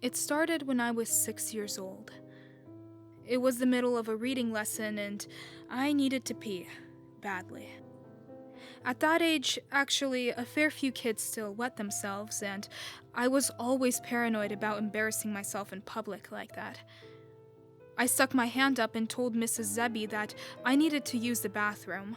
It started when I was 6 years old. It was the middle of a reading lesson and I needed to pee, badly. At that age, actually, a fair few kids still wet themselves, and I was always paranoid about embarrassing myself in public like that. I stuck my hand up and told Mrs. Zebby that I needed to use the bathroom.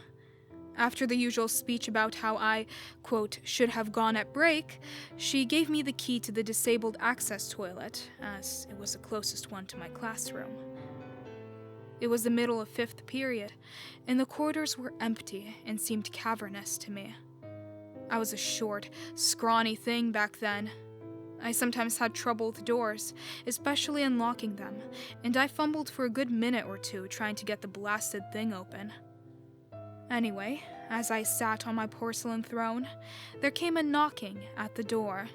After the usual speech about how I, quote, should have gone at break, she gave me the key to the disabled access toilet, as it was the closest one to my classroom. It was the middle of 5th period, and the corridors were empty and seemed cavernous to me. I was a short, scrawny thing back then. I sometimes had trouble with doors, especially unlocking them, and I fumbled for a good minute or two trying to get the blasted thing open. Anyway, as I sat on my porcelain throne, there came a knocking at the door.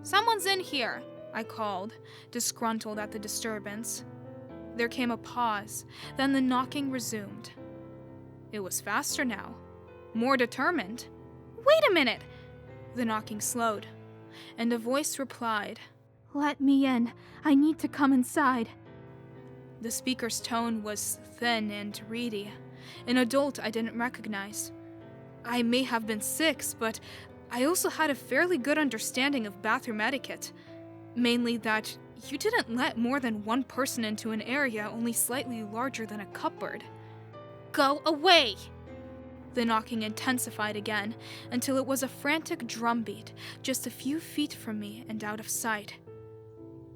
"Someone's in here," I called, disgruntled at the disturbance. There came a pause, then the knocking resumed. It was faster now, more determined. "Wait a minute!" The knocking slowed, and a voice replied, "Let me in. I need to come inside." The speaker's tone was thin and reedy. An adult I didn't recognize. I may have been 6, but I also had a fairly good understanding of bathroom etiquette. Mainly that you didn't let more than one person into an area only slightly larger than a cupboard. "Go away!" The knocking intensified again, until it was a frantic drumbeat, just a few feet from me and out of sight.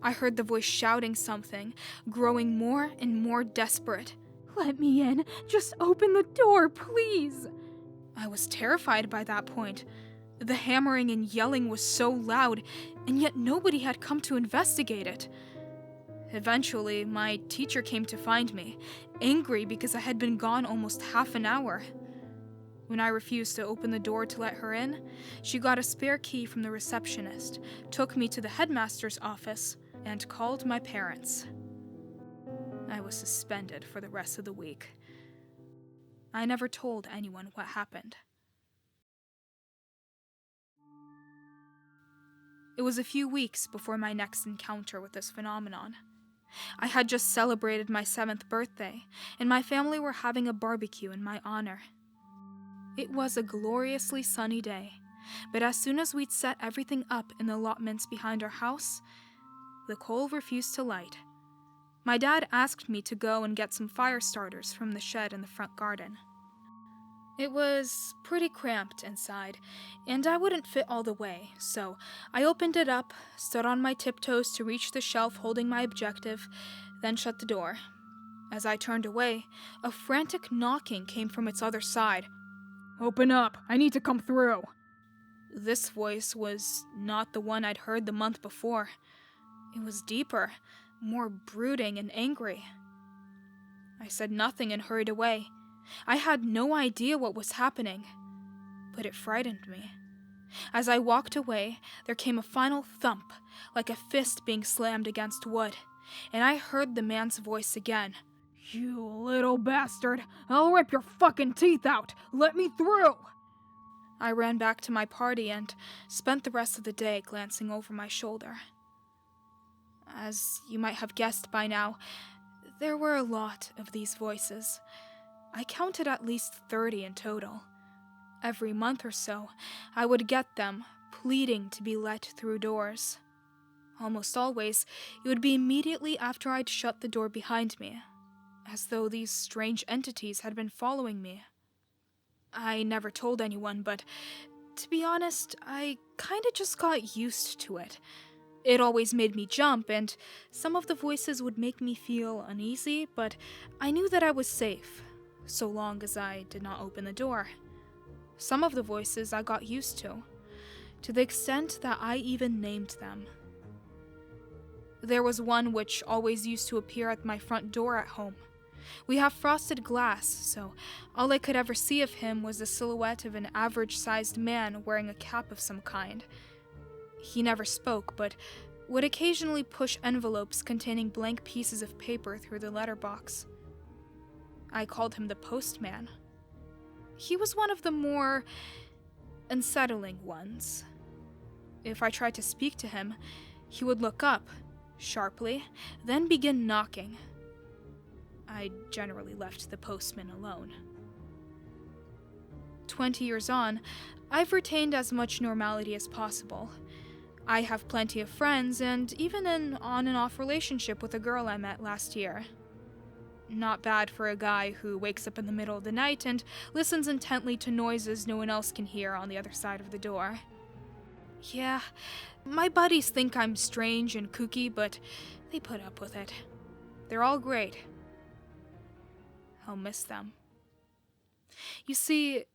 I heard the voice shouting something, growing more and more desperate. "Let me in! Just open the door, please!" I was terrified by that point. The hammering and yelling was so loud, and yet nobody had come to investigate it. Eventually, my teacher came to find me, angry because I had been gone almost half an hour. When I refused to open the door to let her in, she got a spare key from the receptionist, took me to the headmaster's office, and called my parents. I was suspended for the rest of the week. I never told anyone what happened. It was a few weeks before my next encounter with this phenomenon. I had just celebrated my 7th birthday, and my family were having a barbecue in my honor. It was a gloriously sunny day, but as soon as we'd set everything up in the allotments behind our house, the coal refused to light. My dad asked me to go and get some fire starters from the shed in the front garden. It was pretty cramped inside, and I wouldn't fit all the way, so I opened it up, stood on my tiptoes to reach the shelf holding my objective, then shut the door. As I turned away, a frantic knocking came from its other side. "Open up! I need to come through!" This voice was not the one I'd heard the month before. It was deeper, more brooding and angry. I said nothing and hurried away. I had no idea what was happening, but it frightened me. As I walked away, there came a final thump, like a fist being slammed against wood, and I heard the man's voice again. "You little bastard! I'll rip your fucking teeth out! Let me through!" I ran back to my party and spent the rest of the day glancing over my shoulder. As you might have guessed by now, there were a lot of these voices. I counted at least 30 in total. Every month or so, I would get them, pleading to be let through doors. Almost always, it would be immediately after I'd shut the door behind me, as though these strange entities had been following me. I never told anyone, but to be honest, I kinda just got used to it. It always made me jump, and some of the voices would make me feel uneasy, but I knew that I was safe, so long as I did not open the door. Some of the voices I got used to the extent that I even named them. There was one which always used to appear at my front door at home. We have frosted glass, so all I could ever see of him was the silhouette of an average-sized man wearing a cap of some kind. He never spoke, but would occasionally push envelopes containing blank pieces of paper through the letterbox. I called him the postman. He was one of the more unsettling ones. If I tried to speak to him, he would look up, sharply, then begin knocking. I generally left the postman alone. 20 years on, I've retained as much normality as possible. I have plenty of friends, and even an on and off relationship with a girl I met last year. Not bad for a guy who wakes up in the middle of the night and listens intently to noises no one else can hear on the other side of the door. Yeah, my buddies think I'm strange and kooky, but they put up with it. They're all great. I'll miss them. You see,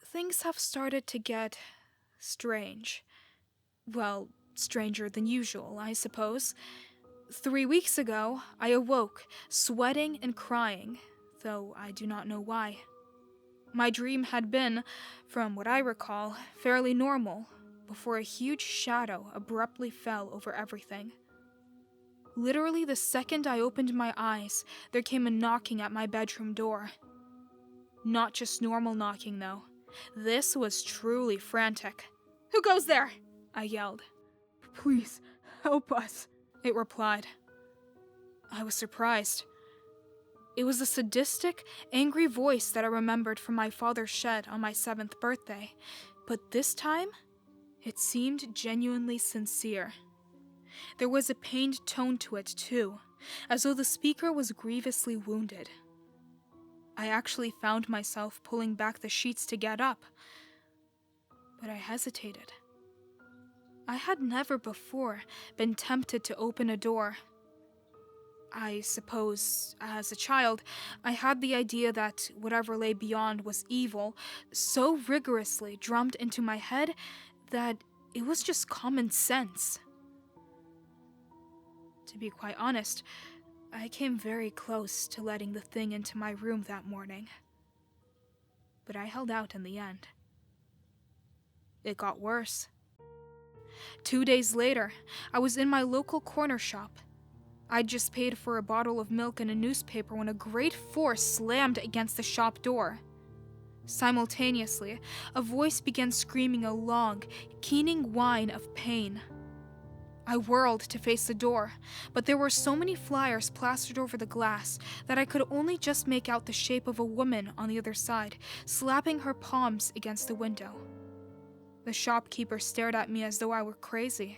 things have started to get strange. Well, stranger than usual, I suppose. 3 weeks ago, I awoke, sweating and crying, though I do not know why. My dream had been, from what I recall, fairly normal, before a huge shadow abruptly fell over everything. Literally the second I opened my eyes, there came a knocking at my bedroom door. Not just normal knocking, though. This was truly frantic. "Who goes there?" I yelled. "Please, help us," it replied. I was surprised. It was a sadistic, angry voice that I remembered from my father's shed on my 7th birthday, but this time, it seemed genuinely sincere. There was a pained tone to it, too, as though the speaker was grievously wounded. I actually found myself pulling back the sheets to get up, but I hesitated. I had never before been tempted to open a door. I suppose, as a child, I had the idea that whatever lay beyond was evil, so rigorously drummed into my head that it was just common sense. To be quite honest, I came very close to letting the thing into my room that morning. But I held out in the end. It got worse. 2 days later, I was in my local corner shop. I'd just paid for a bottle of milk and a newspaper when a great force slammed against the shop door. Simultaneously, a voice began screaming a long, keening whine of pain. I whirled to face the door, but there were so many flyers plastered over the glass that I could only just make out the shape of a woman on the other side, slapping her palms against the window. The shopkeeper stared at me as though I were crazy.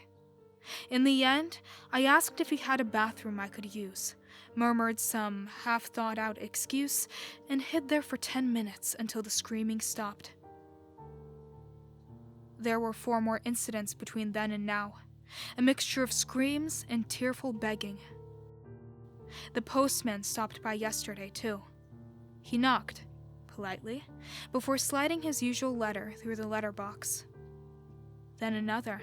In the end, I asked if he had a bathroom I could use, murmured some half-thought-out excuse, and hid there for 10 minutes until the screaming stopped. There were 4 more incidents between then and now, a mixture of screams and tearful begging. The postman stopped by yesterday, too. He knocked, politely, before sliding his usual letter through the letterbox. Then another.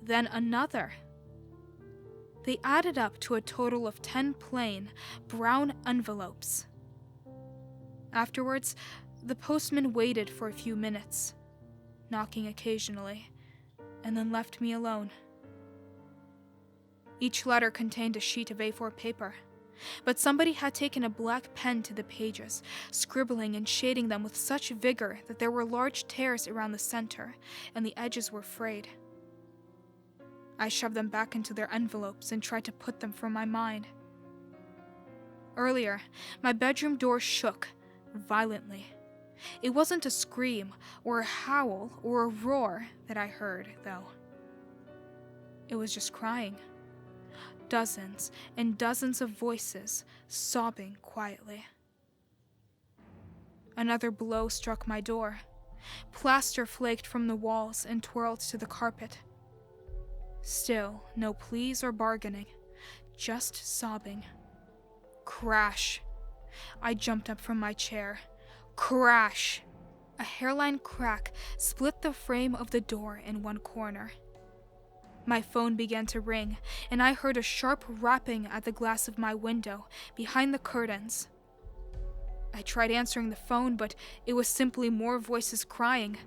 Then another. They added up to a total of 10 plain, brown envelopes. Afterwards, the postman waited for a few minutes, knocking occasionally, and then left me alone. Each letter contained a sheet of A4 paper, but somebody had taken a black pen to the pages, scribbling and shading them with such vigor that there were large tears around the center, and the edges were frayed. I shoved them back into their envelopes and tried to put them from my mind. Earlier, my bedroom door shook, violently. It wasn't a scream, or a howl, or a roar that I heard, though. It was just crying. Dozens and dozens of voices sobbing quietly. Another blow struck my door. Plaster flaked from the walls and twirled to the carpet. Still, no pleas or bargaining, just sobbing. Crash! I jumped up from my chair. Crash! A hairline crack split the frame of the door in one corner. My phone began to ring, and I heard a sharp rapping at the glass of my window, behind the curtains. I tried answering the phone, but it was simply more voices crying.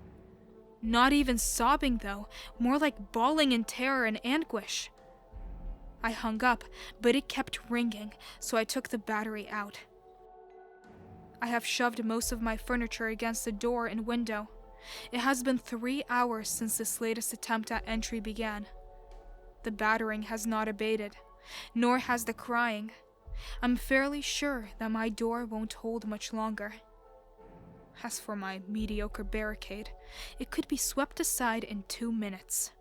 Not even sobbing, though, more like bawling in terror and anguish. I hung up, but it kept ringing, so I took the battery out. I have shoved most of my furniture against the door and window. It has been 3 hours since this latest attempt at entry began. The battering has not abated, nor has the crying. I'm fairly sure that my door won't hold much longer. As for my mediocre barricade, it could be swept aside in 2 minutes.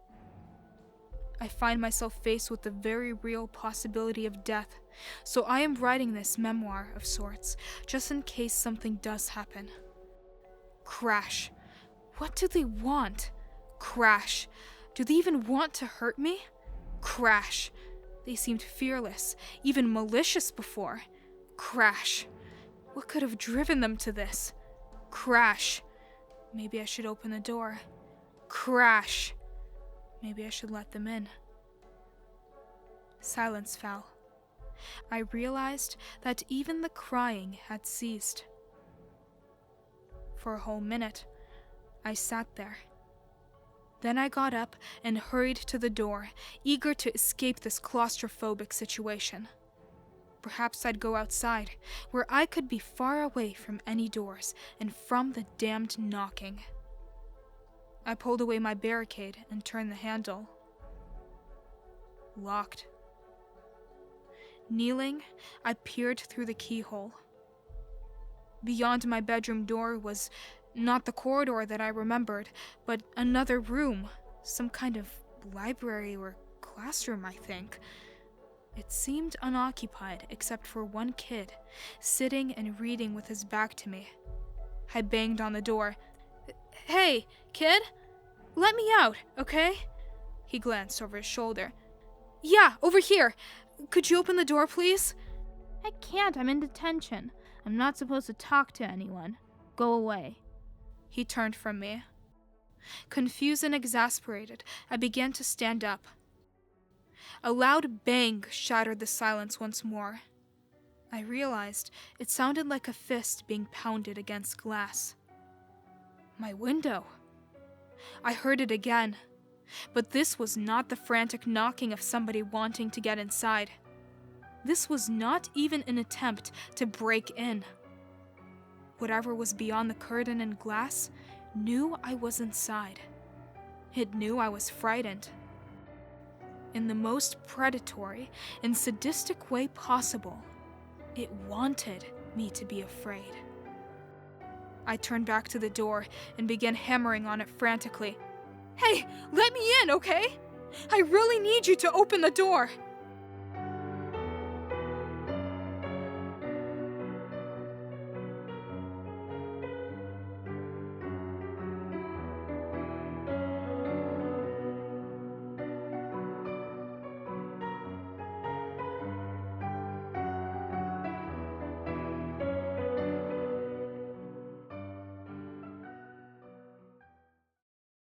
I find myself faced with the very real possibility of death, so I am writing this memoir of sorts, just in case something does happen. Crash. What do they want? Crash. Do they even want to hurt me? Crash. They seemed fearless, even malicious before. Crash. What could have driven them to this? Crash. Maybe I should open the door. Crash. Maybe I should let them in. Silence fell. I realized that even the crying had ceased. For a whole minute, I sat there. Then I got up and hurried to the door, eager to escape this claustrophobic situation. Perhaps I'd go outside, where I could be far away from any doors and from the damned knocking. I pulled away my barricade and turned the handle. Locked. Kneeling, I peered through the keyhole. Beyond my bedroom door was not the corridor that I remembered, but another room, some kind of library or classroom, I think. It seemed unoccupied except for one kid, sitting and reading with his back to me. I banged on the door. "Hey, kid, let me out, okay?" He glanced over his shoulder. "Yeah, over here. Could you open the door, please?" "I can't, I'm in detention. I'm not supposed to talk to anyone. Go away." He turned from me. Confused and exasperated, I began to stand up. A loud bang shattered the silence once more. I realized it sounded like a fist being pounded against glass. My window. I heard it again, but this was not the frantic knocking of somebody wanting to get inside. This was not even an attempt to break in. Whatever was beyond the curtain and glass knew I was inside. It knew I was frightened. In the most predatory and sadistic way possible, it wanted me to be afraid. I turned back to the door and began hammering on it frantically. "Hey, let me in, okay? I really need you to open the door!"